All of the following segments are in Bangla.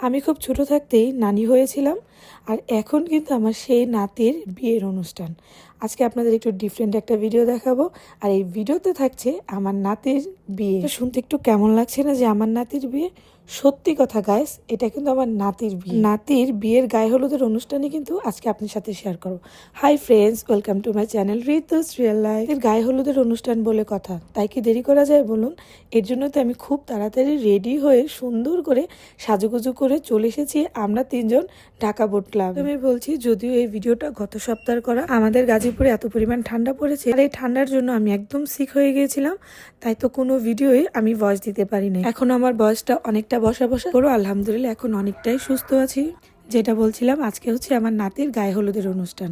আমি খুব ছোট থাকতেই নানি হয়েছিলাম, আর এখন কিন্তু আমার সেই নাতির বিয়ের অনুষ্ঠান। আজকে আপনাদের একটু ডিফারেন্ট একটা ভিডিও দেখাবো, আর এই ভিডিওতে থাকছে আমার নাতির বিয়ে। শুনতে একটু কেমন লাগছে না যে আমার নাতির বিয়ে? সত্যি কথা গাইস, এটা কিন্তু আমার নাতির বিয়ে। নাতির বিয়ের গায়ে হলুদের অনুষ্ঠানে কিন্তু আজকে আপনার সাথে শেয়ার করবো। Hi friends, welcome to my channel ঋতুস real life. এর গায়ে হলুদের অনুষ্ঠান বলে কথা, তাই কি দেরি করা যায় বলুন? এর জন্য তো আমি খুব তাড়াতাড়ি রেডি হয়ে সুন্দর করে সাজুগুজু করে চলে এসেছি আমরা তিনজন ঢাকা বোট ক্লাব। আমি বলছি, যদিও এই ভিডিওটা গত সপ্তাহ করা, আমাদের গাজীপুরে এত পরিমাণ ঠান্ডা পড়েছে, আর এই ঠান্ডার জন্য আমি একদম সিক হয়ে গিয়েছিলাম, তাই তো কোনো ভিডিওই আমি ভয়েস দিতে পারিনি। এখন আমার বয়সটা অনেকটা বসা বসা করো, আলহামদুলিল্লাহ এখন অনেকটাই সুস্থ আছি। যেটা বলছিলাম, আজকে হচ্ছে আমার নাতির গায়ে হলুদের অনুষ্ঠান।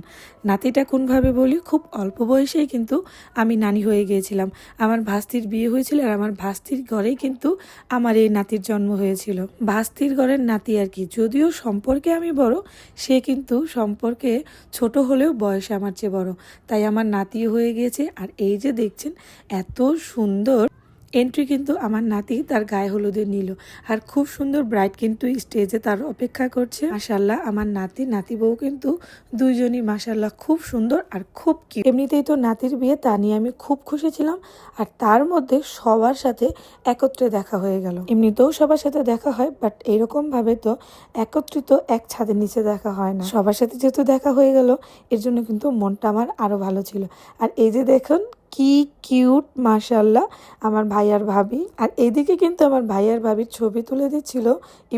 নাতিটা কোনভাবে বলি, খুব অল্প বয়সেই কিন্তু আমি নানি হয়ে গিয়েছিলাম। আমার ভাস্তির বিয়ে হয়েছিল, আর আমার ভাস্তির ঘরেই কিন্তু আমার এই নাতির জন্ম হয়েছিল। ভাস্তির ঘরের নাতি আর কি, যদিও সম্পর্কে আমি বড়, সে কিন্তু সম্পর্কে ছোট হলেও বয়সে আমার চেয়ে বড়, তাই আমার নাতিও হয়ে গিয়েছে। আর এই যে দেখছেন এত সুন্দর এন্ট্রি কিন্তু আমার নাতি তার গায়ে হলুদে নিল, আর খুব সুন্দর ব্রাইড কিন্তু স্টেজে তার অপেক্ষা করছে। মাশাল্লাহ, আমার নাতি বউ কিন্তু দুইজনই মাশাল্লাহ খুব সুন্দর আর খুব কিউট। এমনিতেই তো নাতির বিয়ে, তা নিয়ে আমি খুব খুশি ছিলাম, আর তার মধ্যে সবার সাথে একত্রে দেখা হয়ে গেল। এমনিতেও সবার সাথে দেখা হয়, বাট এইরকম ভাবে তো একত্রিত এক ছাদের নিচে দেখা হয় না। সবার সাথে যেহেতু দেখা হয়ে গেল, এর জন্য কিন্তু মনটা আমার আরো ভালো ছিল। আর এই যে দেখুন কি কিউট মাশাল্লাহ আমার ভাই আর ভাবি। আর এইদিকে কিন্তু আমার ভাই আর ভাবির ছবি তুলে দিচ্ছিল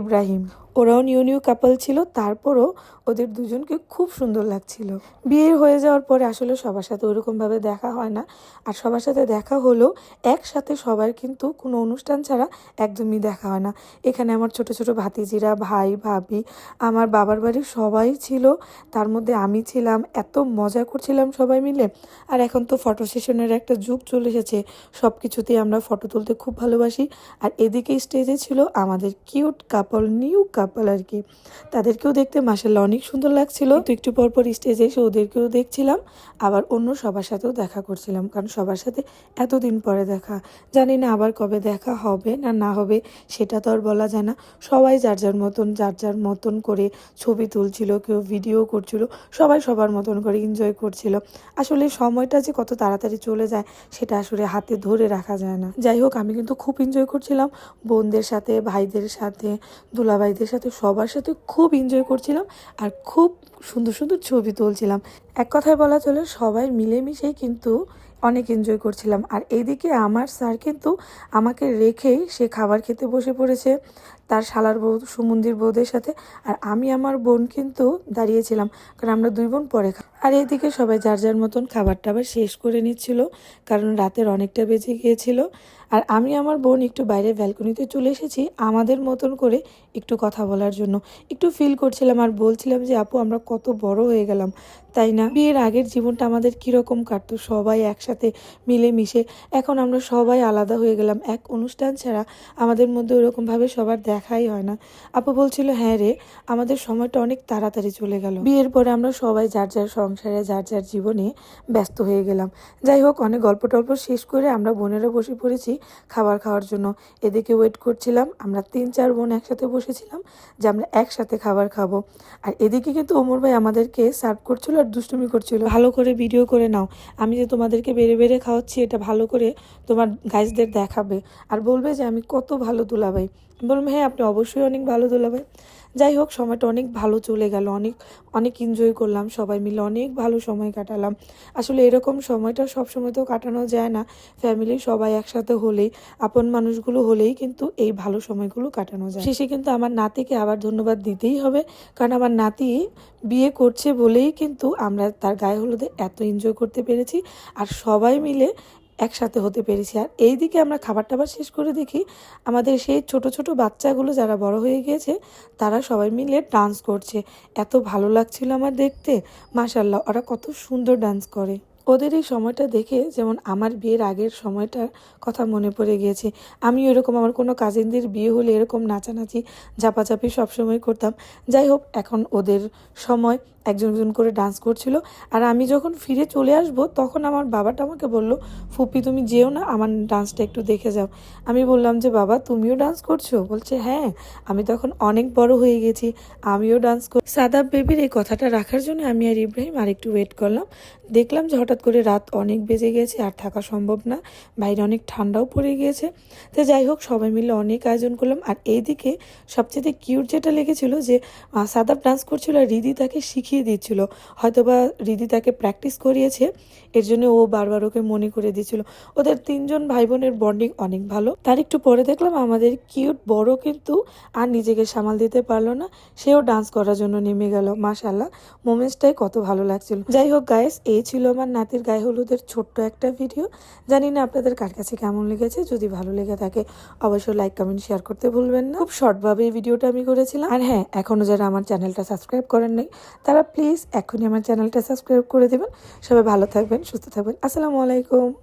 ইব্রাহিম। ওরাও নিউ কাপল ছিল, তারপরও ওদের দুজনকে খুব সুন্দর লাগছিল। বিয়ে হয়ে যাওয়ার পরে আসলে সবার সাথে ওরকম ভাবে দেখা হয় না, আর সবার সাথে দেখা হলেও একসাথে সবার কিন্তু কোনো অনুষ্ঠান ছাড়া একদমই দেখা হয় না। এখানে আমার ছোট ছোট ভাতিজিরা, ভাই ভাবি, আমার বাবার বাড়ির সবাই ছিল, তার মধ্যে আমি ছিলাম। এত মজা করছিলাম সবাই মিলে। আর এখন তো ফটো সেশনের একটা যুগ চলে এসেছে, সব কিছুতেই আমরা ফটো তুলতে খুব ভালোবাসি। আর এদিকে স্টেজে ছিল আমাদের কিউট কাপল, নিউ কাপল আর কি। তাদেরকেও দেখতে মাশাআল্লাহ অনেক সুন্দর লাগছিল। তো একটু পর পর স্টেজে এসে ওদেরকেও দেখছিলাম, আবার অন্য সবার সাথেও দেখা করছিলাম, কারণ সবার সাথে এতদিন পরে দেখা। জানি না আবার কবে দেখা হবে না না হবে, সেটা তো আর বলা যায় না। সবাই যার যার মতন করে ছবি তুলছিল, কেউ ভিডিও করছিল, সবাই সবার মতন করে এনজয় করছিল। আসলে সময়টা যে কত তাড়াতাড়ি চলে যায় সেটা আসলে হাতে ধরে রাখা যায় না। যাই হোক, আমি কিন্তু খুব এনজয় করছিলাম, বোনদের সাথে, ভাইদের সাথে, দুলাভাইদের সাথে, সবার সাথে খুব এনজয় করছিলাম, আর খুব সুন্দর সুন্দর ছবি তুলছিলাম। এক কথায় বলা চলে সবাই মিলেমিশেই কিন্তু অনেক এনজয় করছিলাম। আর এইদিকে আমার স্যার কিন্তু আমাকে রেখেই সে খাবার খেতে বসে পড়েছে তার শালার বউ সুমন্দির বউদের সাথে, আর আমি আমার বোন কিন্তু দাঁড়িয়েছিলাম, কারণ আমরা দুই বোন পরে আর এইদিকে সবাই যার যার মতন খাবার টাবার শেষ করে নিচ্ছিল, কারণ রাতের অনেকটা বেজে গিয়েছিল। আর আমি আমার বোন একটু বাইরে ব্যালকনিতে চলে এসেছি আমাদের মতন করে একটু কথা বলার জন্য। একটু ফিল করছিলাম আর বলছিলাম যে আপু আমরা কত বড় হয়ে গেলাম, তাই না? বিয়ের আগের জীবনটা আমাদের কীরকম কাটতো, সবাই একসাথে মিলেমিশে। এখন আমরা সবাই আলাদা হয়ে গেলাম, এক অনুষ্ঠান ছাড়া আমাদের মধ্যে ওরকমভাবে সবার দেখাই হয় না। আপু বলছিল হ্যাঁ রে, আমাদের সময়টা অনেক তাড়াতাড়ি চলে গেল। বিয়ের পরে আমরা সবাই যার যার সংসারে, যার যার জীবনে ব্যস্ত হয়ে গেলাম। যাই হোক, অনেক গল্প টল্প শেষ করে আমরা বোনেরা বসে পড়েছি খাবার খাওয়ার জন্য। এদিকে ওয়েট করছিলাম, আমরা 3-4 বোন একসাথে বসেছিলাম যে আমরা একসাথে খাবার খাবো। আর এদিকে কিন্তু ওমর ভাই আমাদেরকে সার্ভ করছিল আর দুষ্টুমি করছিল, ভালো করে ভিডিও করে নাও, আমি যে তোমাদেরকে বেড়ে বেড়ে খাওয়াচ্ছি এটা ভালো করে তোমার গাইজদের দেখাবে, আর বলবে যে আমি কত ভালো দুলাভাই। বললাম হ্যাঁ, আপনি অবশ্যই অনেক ভালো দুলাভাই। যাই হোক, সময়টা অনেক ভালো চলে গেল, অনেক অনেক এনজয় করলাম সবাই মিলে, অনেক ভালো সময় কাটালাম। আসলে এরকম সময়টা সব সময় তো কাটানো যায় না, ফ্যামিলির সবাই একসাথে হলেই, আপন মানুষগুলো হলেই কিন্তু এই ভালো সময়গুলো কাটানো যায়। শেষে কিন্তু আমার নাতিকে আবার ধন্যবাদ দিতেই হবে, কারণ আমার নাতি বিয়ে করছে বলেই কিন্তু আমরা তার গায়ে হলুদে এত এনজয় করতে পেরেছি, আর সবাই মিলে একসাথে হতে পেরেছি। আর এইদিকে আমরা খাবার টাবার শেষ করে দেখি আমাদের সেই ছোট ছোট বাচ্চাগুলো যারা বড় হয়ে গিয়েছে তারা সবাই মিলে ডান্স করছে। এত ভালো লাগছিল আমার দেখতে, মাশাল্লাহ ওরা কত সুন্দর ডান্স করে। ওদের এই সময়টা দেখে যেমন আমার বিয়ের আগের সময়টার কথা মনে পড়ে গিয়েছে। আমিও এরকম আমার কোনো কাজিনদের বিয়ে হলে এরকম নাচানাচি ঝাপাঝাপি সবসময় করতাম। যাই হোক, এখন ওদের সময়, একজন একজন করে ডান্স করছিল। আর আমি যখন ফিরে চলে আসব তখন আমার বাবাটা আমাকে বলল, ফুপি তুমি যেও না, আমার ডান্সটা একটু দেখে যাও। আমি বললাম যে বাবা তুমিও ডান্স করছো? বলছে হ্যাঁ, আমি তখন অনেক বড় হয়ে গেছি, আমিও ডান্স করি। সাদাব বেবির এই কথাটা রাখার জন্য আমি আর ইব্রাহিম আর একটু ওয়েট করলাম। দেখলাম যে হঠাৎ করে রাত অনেক বেজে গেছে, আর থাকা সম্ভব না, বাইরে অনেক ঠান্ডাও পড়ে গিয়েছে। তো যাই হোক, সবাই মিলে অনেক আয়োজন করলাম। আর এইদিকে সবচেয়ে কিউট যেটা লেগেছিল যে সাদাব ডান্স করছিল আর রিদি তাকে শিখিয়ে দিচ্ছিল, হয়তোবা রিদি তাকে প্র্যাকটিস করিয়েছে, এর জন্য ও বারবার ওকে মনে করে দিচ্ছিল। ওদের 3জন ভাই বোনের বন্ডিং অনেক ভালো। তার একটু পরে দেখলাম আমাদের কিউট বড় কিন্তু আর নিজেকে সামাল দিতে পারলো না, সেও ডান্স করার জন্য নেমে গেল। মাশাআল্লাহ, মোমেন্টসটাই কত ভালো লাগছিল। যাই হোক গাইস, এই ছিল আমার নাতির গায়ে হলুদের ছোট্ট একটা ভিডিও। জানি না আপনাদের কার কাছে কেমন লেগেছে, যদি ভালো লেগে থাকে অবশ্যই লাইক কমেন্ট শেয়ার করতে ভুলবেন না। খুব শর্টভাবে এই ভিডিওটা আমি করেছিলাম। আর হ্যাঁ, এখনো যারা আমার চ্যানেলটা সাবস্ক্রাইব করেন নাই তারা প্লিজ এখনই আমার চ্যানেলটা সাবস্ক্রাইব করে দেবেন। সবাই ভালো থাকবেন, সুস্থ থাকবেন। আসসালামু আলাইকুম।